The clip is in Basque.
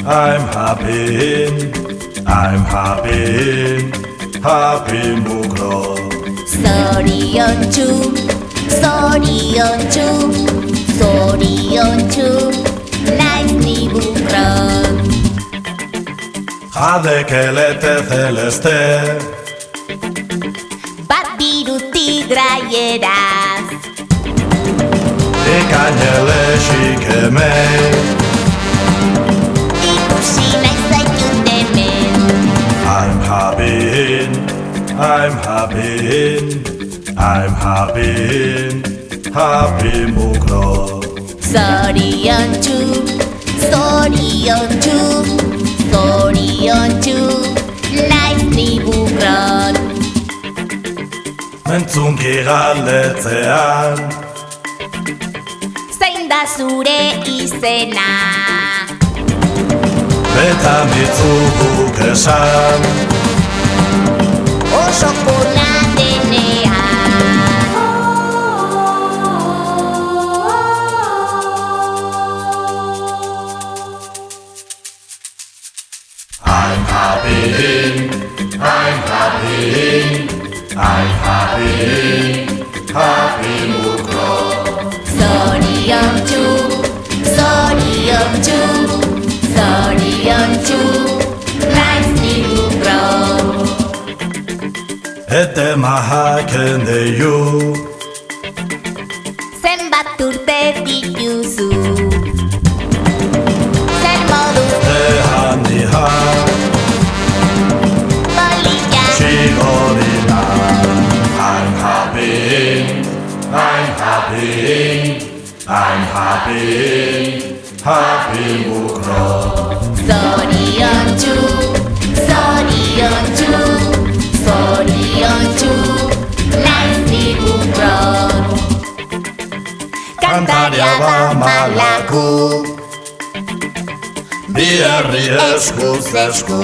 I'm happy, I'm happy, happy mukro. 소리연주 소리연주 소리연주 Nicely bucron Jade kelete celeste, Bat birutik graieraz ekainele xikemei. Ikusi nahi zaitut hemen I'm happy, I'm happy, I'm happy, happy mukro. 소리연주 소리연주 소리연주 Nicely bucron Mentzunki galdezean, Zein da zure izena eta mitzuguk esan. Oso pona denean I'm happy, I'm happy, I'm happy, happy mukro. 소리연주 소리연주 소리연주 Nicely bucron Ete mahaken deyu, Zenbat urte dituzu Zer moduz ehan nihan, polita xigorina. I'm happy, I'm happy, I'm happy, happy mukro. 소리연주 소리연주 소리연주 Nicely bucron Kantaria da malaku Bi herri eskuz esku.